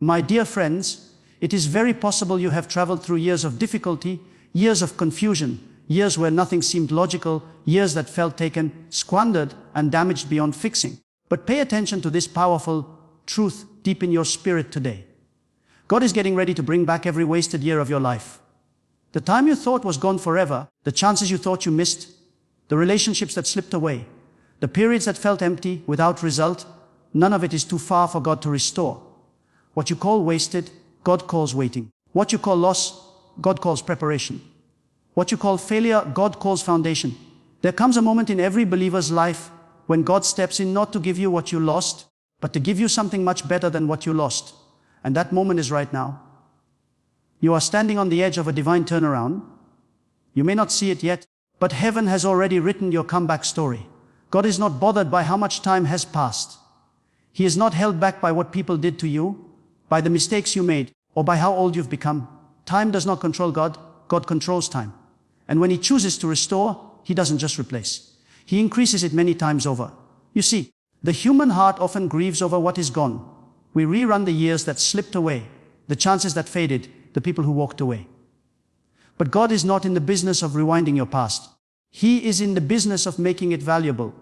My dear friends, it is very possible you have traveled through years of difficulty, years of confusion, years where nothing seemed logical, years that felt taken, squandered, and damaged beyond fixing. But pay attention to this powerful truth deep in your spirit today. God is getting ready to bring back every wasted year of your life. The time you thought was gone forever, the chances you thought you missed, the relationships that slipped away, the periods that felt empty, without result, none of it is too far for God to restore. What you call wasted, God calls waiting. What you call loss, God calls preparation. What you call failure, God calls foundation. There comes a moment in every believer's life when God steps in not to give you what you lost, but to give you something much better than what you lost. And that moment is right now. You are standing on the edge of a divine turnaround. You may not see it yet, but heaven has already written your comeback story. God is not bothered by how much time has passed. He is not held back by what people did to you, by the mistakes you made, or by how old you've become. Time does not control God. God controls time. And when He chooses to restore, He doesn't just replace. He increases it many times over. You see, the human heart often grieves over what is gone. We rerun the years that slipped away, the chances that faded, the people who walked away. But God is not in the business of rewinding your past. He is in the business of making it valuable.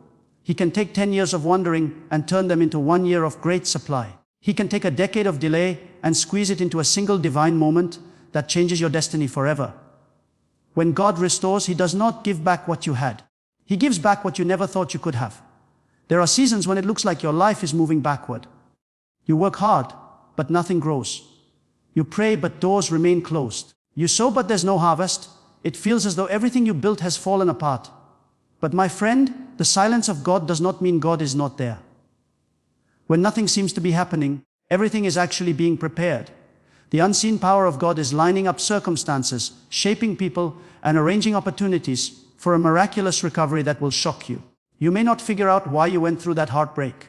He can take 10 years of wandering and turn them into 1 year of great supply. He can take a decade of delay and squeeze it into a single divine moment that changes your destiny forever. When God restores, He does not give back what you had. He gives back what you never thought you could have. There are seasons when it looks like your life is moving backward. You work hard, but nothing grows. You pray, but doors remain closed. You sow, but there's no harvest. It feels as though everything you built has fallen apart. But my friend, the silence of God does not mean God is not there. When nothing seems to be happening, everything is actually being prepared. The unseen power of God is lining up circumstances, shaping people, and arranging opportunities for a miraculous recovery that will shock you. You may not figure out why you went through that heartbreak.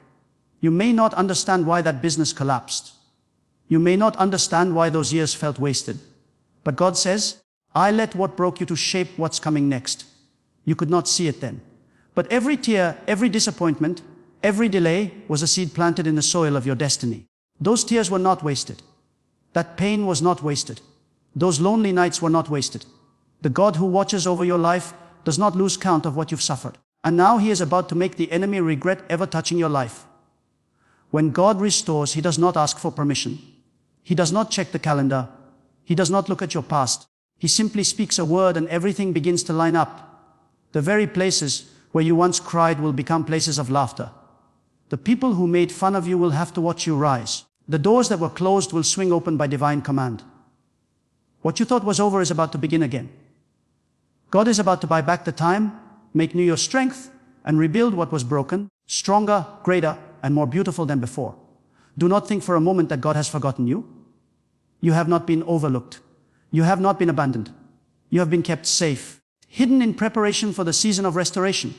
You may not understand why that business collapsed. You may not understand why those years felt wasted. But God says, I let what broke you to shape what's coming next. You could not see it then. But every tear, every disappointment, every delay was a seed planted in the soil of your destiny. Those tears were not wasted. That pain was not wasted. Those lonely nights were not wasted. The God who watches over your life does not lose count of what you've suffered. And now He is about to make the enemy regret ever touching your life. When God restores, He does not ask for permission. He does not check the calendar. He does not look at your past. He simply speaks a word and everything begins to line up. The very places where you once cried will become places of laughter. The people who made fun of you will have to watch you rise. The doors that were closed will swing open by divine command. What you thought was over is about to begin again. God is about to buy back the time, make new your strength, and rebuild what was broken, stronger, greater, and more beautiful than before. Do not think for a moment that God has forgotten you. You have not been overlooked. You have not been abandoned. You have been kept safe, hidden in preparation for the season of restoration.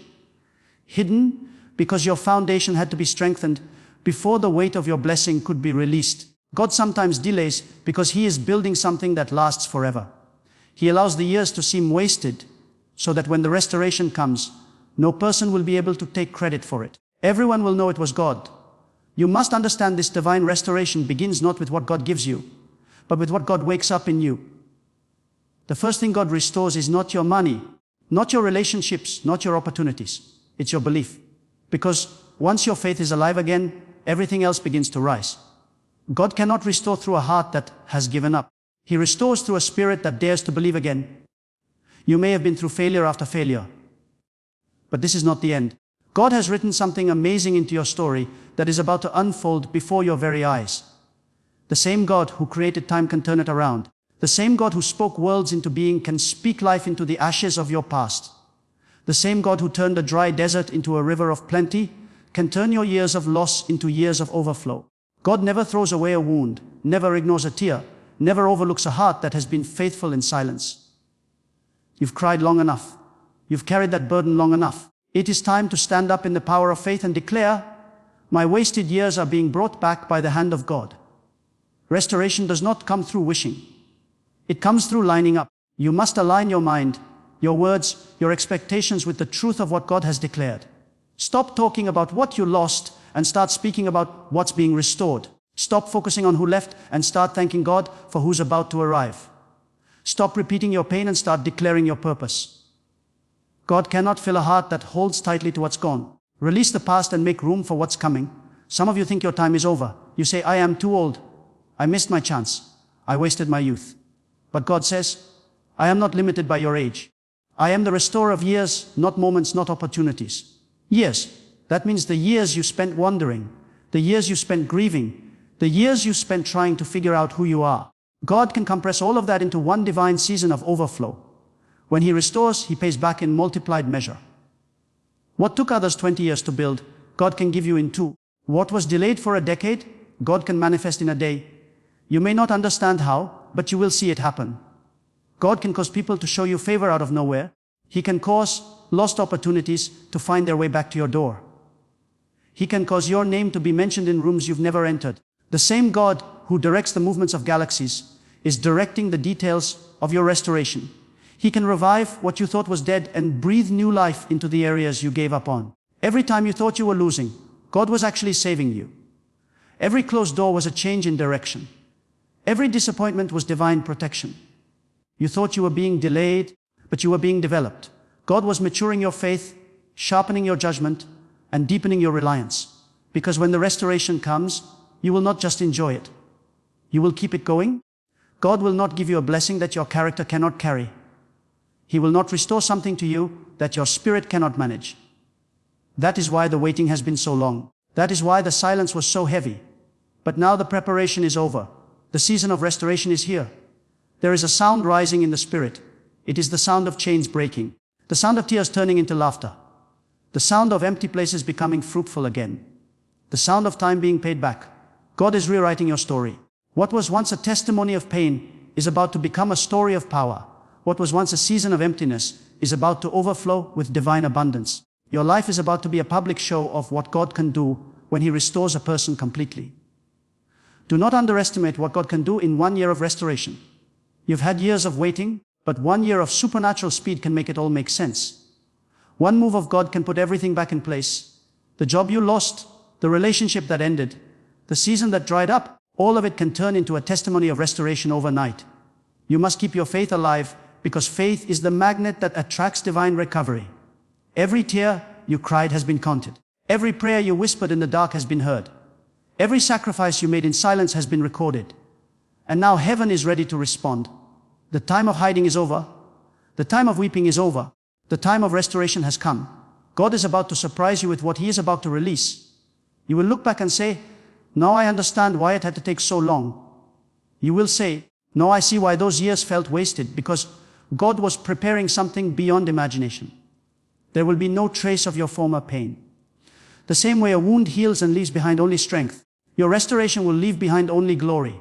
Hidden because your foundation had to be strengthened before the weight of your blessing could be released. God sometimes delays because He is building something that lasts forever. He allows the years to seem wasted so that when the restoration comes, no person will be able to take credit for it. Everyone will know it was God. You must understand this divine restoration begins not with what God gives you, but with what God wakes up in you. The first thing God restores is not your money, not your relationships, not your opportunities. It's your belief. Because once your faith is alive again, everything else begins to rise. God cannot restore through a heart that has given up. He restores through a spirit that dares to believe again. You may have been through failure after failure, but this is not the end. God has written something amazing into your story that is about to unfold before your very eyes. The same God who created time can turn it around. The same God who spoke worlds into being can speak life into the ashes of your past. The same God who turned a dry desert into a river of plenty can turn your years of loss into years of overflow. God never throws away a wound, never ignores a tear, never overlooks a heart that has been faithful in silence. You've cried long enough. You've carried that burden long enough. It is time to stand up in the power of faith and declare, my wasted years are being brought back by the hand of God. Restoration does not come through wishing. It comes through lining up. You must align your mind, your words, your expectations with the truth of what God has declared. Stop talking about what you lost and start speaking about what's being restored. Stop focusing on who left and start thanking God for who's about to arrive. Stop repeating your pain and start declaring your purpose. God cannot fill a heart that holds tightly to what's gone. Release the past and make room for what's coming. Some of you think your time is over. You say, I am too old. I missed my chance. I wasted my youth. But God says, I am not limited by your age. I am the restorer of years, not moments, not opportunities. Years. That means the years you spent wandering, the years you spent grieving, the years you spent trying to figure out who you are. God can compress all of that into one divine season of overflow. When He restores, He pays back in multiplied measure. What took others 20 years to build, God can give you in 2. What was delayed for a decade, God can manifest in a day. You may not understand how, but you will see it happen. God can cause people to show you favor out of nowhere. He can cause lost opportunities to find their way back to your door. He can cause your name to be mentioned in rooms you've never entered. The same God who directs the movements of galaxies is directing the details of your restoration. He can revive what you thought was dead and breathe new life into the areas you gave up on. Every time you thought you were losing, God was actually saving you. Every closed door was a change in direction. Every disappointment was divine protection. You thought you were being delayed, but you were being developed. God was maturing your faith, sharpening your judgment, and deepening your reliance. Because when the restoration comes, you will not just enjoy it. You will keep it going. God will not give you a blessing that your character cannot carry. He will not restore something to you that your spirit cannot manage. That is why the waiting has been so long. That is why the silence was so heavy. But now the preparation is over. The season of restoration is here. There is a sound rising in the spirit. It is the sound of chains breaking. The sound of tears turning into laughter. The sound of empty places becoming fruitful again. The sound of time being paid back. God is rewriting your story. What was once a testimony of pain is about to become a story of power. What was once a season of emptiness is about to overflow with divine abundance. Your life is about to be a public show of what God can do when He restores a person completely. Do not underestimate what God can do in 1 year of restoration. You've had years of waiting, but 1 year of supernatural speed can make it all make sense. One move of God can put everything back in place. The job you lost, the relationship that ended, the season that dried up, all of it can turn into a testimony of restoration overnight. You must keep your faith alive, because faith is the magnet that attracts divine recovery. Every tear you cried has been counted. Every prayer you whispered in the dark has been heard. Every sacrifice you made in silence has been recorded. And now heaven is ready to respond. The time of hiding is over. The time of weeping is over. The time of restoration has come. God is about to surprise you with what He is about to release. You will look back and say, now I understand why it had to take so long. You will say, now I see why those years felt wasted, because God was preparing something beyond imagination. There will be no trace of your former pain. The same way a wound heals and leaves behind only strength, your restoration will leave behind only glory.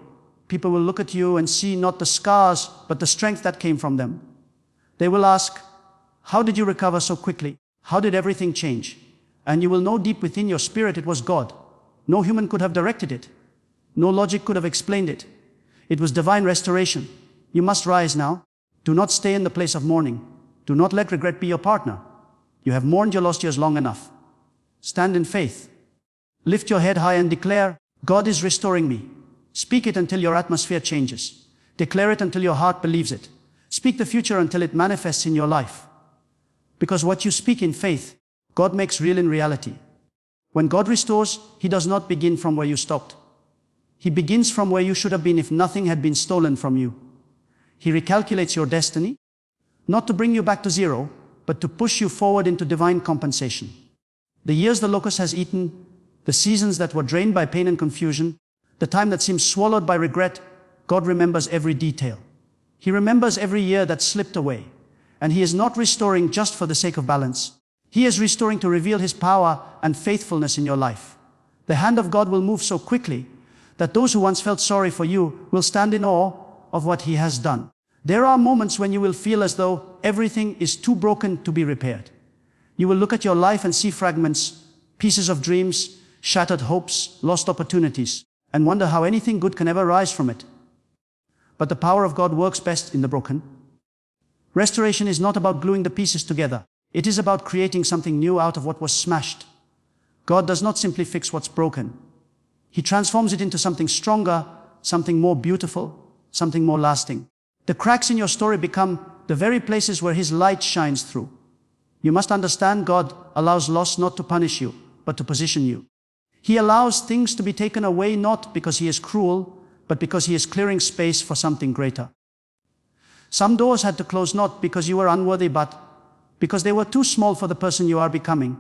People will look at you and see not the scars, but the strength that came from them. They will ask, how did you recover so quickly? How did everything change? And you will know deep within your spirit it was God. No human could have directed it. No logic could have explained it. It was divine restoration. You must rise now. Do not stay in the place of mourning. Do not let regret be your partner. You have mourned your lost years long enough. Stand in faith. Lift your head high and declare, God is restoring me. Speak it until your atmosphere changes. Declare it until your heart believes it. Speak the future until it manifests in your life. Because what you speak in faith, God makes real in reality. When God restores, He does not begin from where you stopped. He begins from where you should have been if nothing had been stolen from you. He recalculates your destiny, not to bring you back to zero, but to push you forward into divine compensation. The years the locust has eaten, the seasons that were drained by pain and confusion, the time that seems swallowed by regret, God remembers every detail. He remembers every year that slipped away. And He is not restoring just for the sake of balance. He is restoring to reveal His power and faithfulness in your life. The hand of God will move so quickly that those who once felt sorry for you will stand in awe of what He has done. There are moments when you will feel as though everything is too broken to be repaired. You will look at your life and see fragments, pieces of dreams, shattered hopes, lost opportunities, and wonder how anything good can ever rise from it. But the power of God works best in the broken. Restoration is not about gluing the pieces together. It is about creating something new out of what was smashed. God does not simply fix what's broken. He transforms it into something stronger, something more beautiful, something more lasting. The cracks in your story become the very places where His light shines through. You must understand God allows loss not to punish you, but to position you. He allows things to be taken away not because He is cruel, but because He is clearing space for something greater. Some doors had to close not because you were unworthy, but because they were too small for the person you are becoming.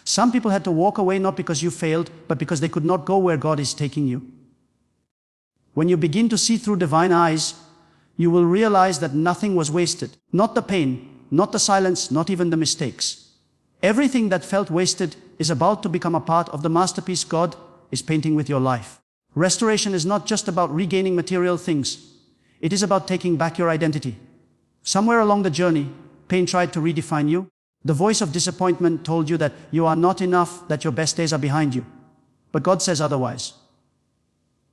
Some people had to walk away not because you failed, but because they could not go where God is taking you. When you begin to see through divine eyes, you will realize that nothing was wasted. Not the pain, not the silence, not even the mistakes. Everything that felt wasted is about to become a part of the masterpiece God is painting with your life. Restoration is not just about regaining material things. It is about taking back your identity. Somewhere along the journey, pain tried to redefine you. The voice of disappointment told you that you are not enough, that your best days are behind you. But God says otherwise.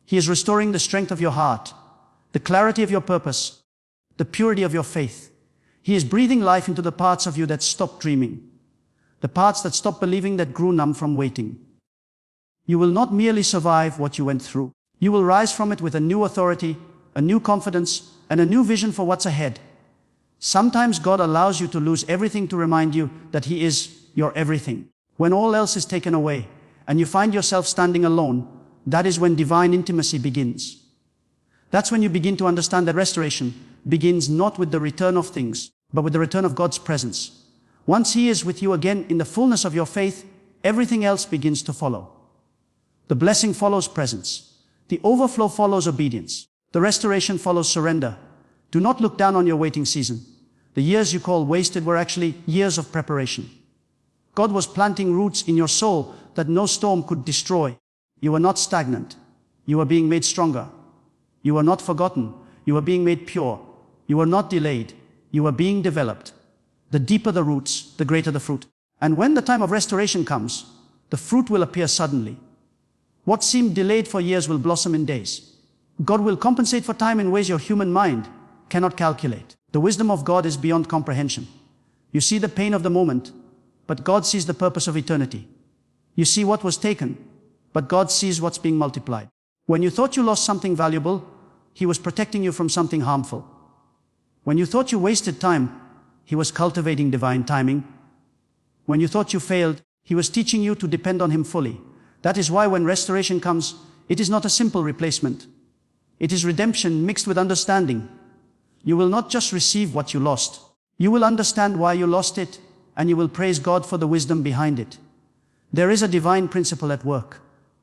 He is restoring the strength of your heart, the clarity of your purpose, the purity of your faith. He is breathing life into the parts of you that stopped dreaming, the parts that stopped believing, that grew numb from waiting. You will not merely survive what you went through. You will rise from it with a new authority, a new confidence, and a new vision for what's ahead. Sometimes God allows you to lose everything to remind you that He is your everything. When all else is taken away, and you find yourself standing alone, that is when divine intimacy begins. That's when you begin to understand that restoration begins not with the return of things, but with the return of God's presence. Once He is with you again in the fullness of your faith, everything else begins to follow. The blessing follows presence. The overflow follows obedience. The restoration follows surrender. Do not look down on your waiting season. The years you call wasted were actually years of preparation. God was planting roots in your soul that no storm could destroy. You were not stagnant. You were being made stronger. You were not forgotten. You were being made pure. You were not delayed. You were being developed. The deeper the roots, the greater the fruit. And when the time of restoration comes, the fruit will appear suddenly. What seemed delayed for years will blossom in days. God will compensate for time in ways your human mind cannot calculate. The wisdom of God is beyond comprehension. You see the pain of the moment, but God sees the purpose of eternity. You see what was taken, but God sees what's being multiplied. When you thought you lost something valuable, He was protecting you from something harmful. When you thought you wasted time, He was cultivating divine timing. When you thought you failed, He was teaching you to depend on Him fully. That is why when restoration comes, it is not a simple replacement. It is redemption mixed with understanding. You will not just receive what you lost. You will understand why you lost it, and you will praise God for the wisdom behind it. There is a divine principle at work.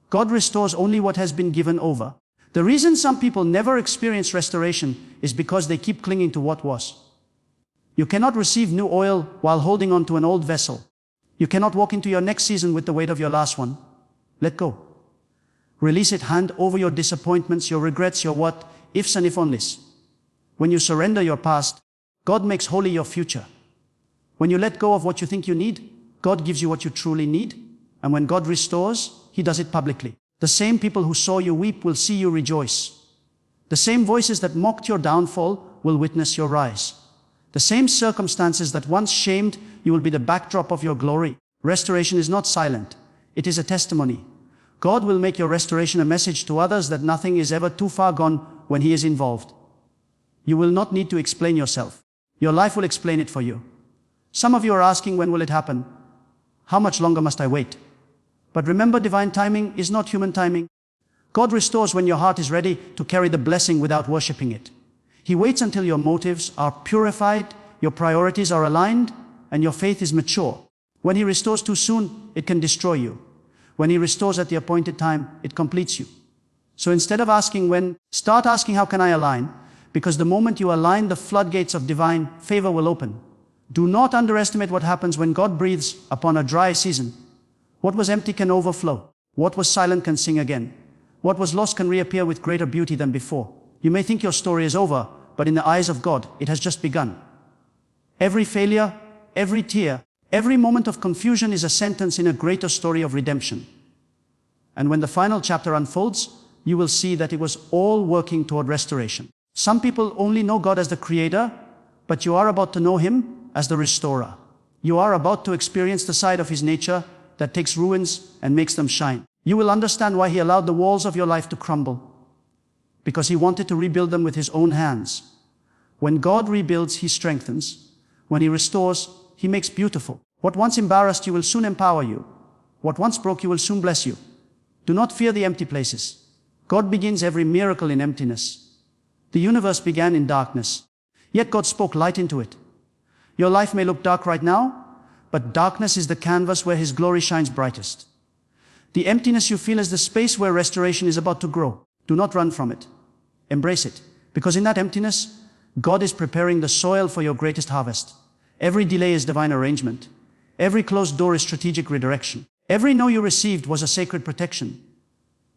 God restores only what has been given over. The reason some people never experience restoration is because they keep clinging to what was. You cannot receive new oil while holding on to an old vessel. You cannot walk into your next season with the weight of your last one. Let go. Release it. Hand over your disappointments, your regrets, your what ifs and if onlys. When you surrender your past, God makes holy your future. When you let go of what you think you need, God gives you what you truly need. And when God restores, He does it publicly. The same people who saw you weep will see you rejoice. The same voices that mocked your downfall will witness your rise. The same circumstances that once shamed you will be the backdrop of your glory. Restoration is not silent. It is a testimony. God will make your restoration a message to others that nothing is ever too far gone when He is involved. You will not need to explain yourself. Your life will explain it for you. Some of you are asking, when will it happen? How much longer must I wait? But remember, divine timing is not human timing. God restores when your heart is ready to carry the blessing without worshipping it. He waits until your motives are purified, your priorities are aligned, and your faith is mature. When He restores too soon, it can destroy you. When He restores at the appointed time, it completes you. So instead of asking when, start asking, how can I align? Because the moment you align, the floodgates of divine favor will open. Do not underestimate what happens when God breathes upon a dry season. What was empty can overflow. What was silent can sing again. What was lost can reappear with greater beauty than before. You may think your story is over, but in the eyes of God, it has just begun. Every failure, every tear, every moment of confusion is a sentence in a greater story of redemption. And when the final chapter unfolds, you will see that it was all working toward restoration. Some people only know God as the Creator, but you are about to know Him as the Restorer. You are about to experience the side of His nature that takes ruins and makes them shine. You will understand why He allowed the walls of your life to crumble. Because He wanted to rebuild them with His own hands. When God rebuilds, He strengthens. When He restores, He makes beautiful. What once embarrassed you will soon empower you. What once broke you will soon bless you. Do not fear the empty places. God begins every miracle in emptiness. The universe began in darkness, yet God spoke light into it. Your life may look dark right now, but darkness is the canvas where His glory shines brightest. The emptiness you feel is the space where restoration is about to grow. Do not run from it. Embrace it, because in that emptiness, God is preparing the soil for your greatest harvest. Every delay is divine arrangement. Every closed door is strategic redirection. Every no you received was a sacred protection.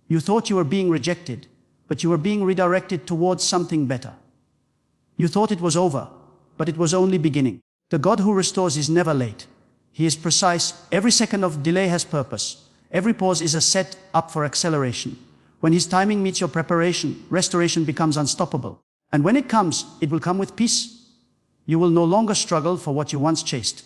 You thought you were being rejected, but you were being redirected towards something better. You thought it was over, but it was only beginning. The God who restores is never late. He is precise. Every second of delay has purpose. Every pause is a set up for acceleration. When His timing meets your preparation, restoration becomes unstoppable. And when it comes, it will come with peace. You will no longer struggle for what you once chased.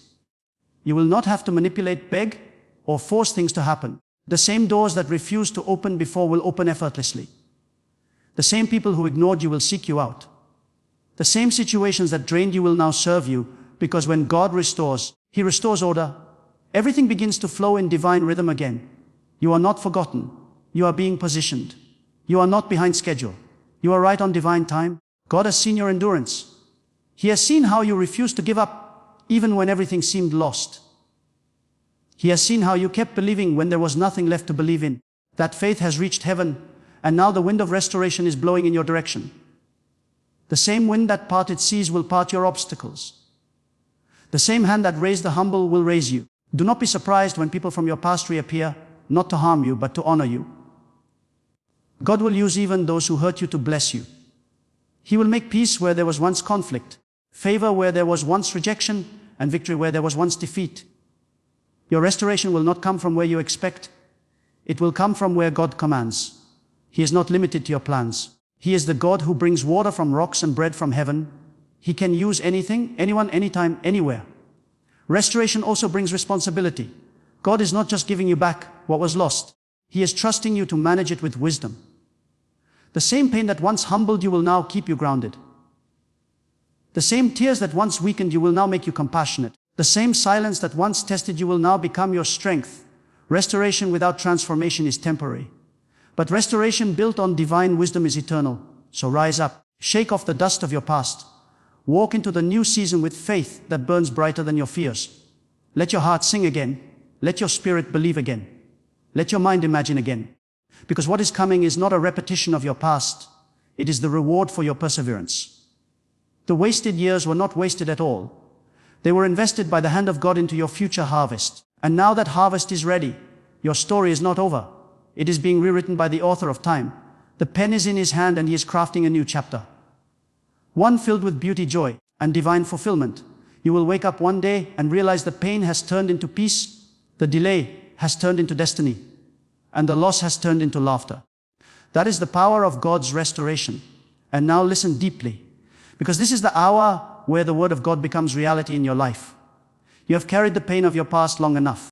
You will not have to manipulate, beg, or force things to happen. The same doors that refused to open before will open effortlessly. The same people who ignored you will seek you out. The same situations that drained you will now serve you, because when God restores, He restores order. Everything begins to flow in divine rhythm again. You are not forgotten. You are being positioned. You are not behind schedule. You are right on divine time. God has seen your endurance. He has seen how you refused to give up, even when everything seemed lost. He has seen how you kept believing when there was nothing left to believe in. That faith has reached heaven, and now the wind of restoration is blowing in your direction. The same wind that parted seas will part your obstacles. The same hand that raised the humble will raise you. Do not be surprised when people from your past reappear, not to harm you, but to honor you. God will use even those who hurt you to bless you. He will make peace where there was once conflict, favor where there was once rejection, and victory where there was once defeat. Your restoration will not come from where you expect. It will come from where God commands. He is not limited to your plans. He is the God who brings water from rocks and bread from heaven. He can use anything, anyone, anytime, anywhere. Restoration also brings responsibility. God is not just giving you back what was lost. He is trusting you to manage it with wisdom. The same pain that once humbled you will now keep you grounded. The same tears that once weakened you will now make you compassionate. The same silence that once tested you will now become your strength. Restoration without transformation is temporary. But restoration built on divine wisdom is eternal. So rise up, shake off the dust of your past. Walk into the new season with faith that burns brighter than your fears. Let your heart sing again. Let your spirit believe again. Let your mind imagine again. Because what is coming is not a repetition of your past. It is the reward for your perseverance. The wasted years were not wasted at all. They were invested by the hand of God into your future harvest. And now that harvest is ready, your story is not over. It is being rewritten by the author of time. The pen is in His hand and He is crafting a new chapter. One filled with beauty, joy, and divine fulfillment. You will wake up one day and realize the pain has turned into peace, the delay has turned into destiny, and the loss has turned into laughter. That is the power of God's restoration. And now listen deeply, because this is the hour where the word of God becomes reality in your life. You have carried the pain of your past long enough.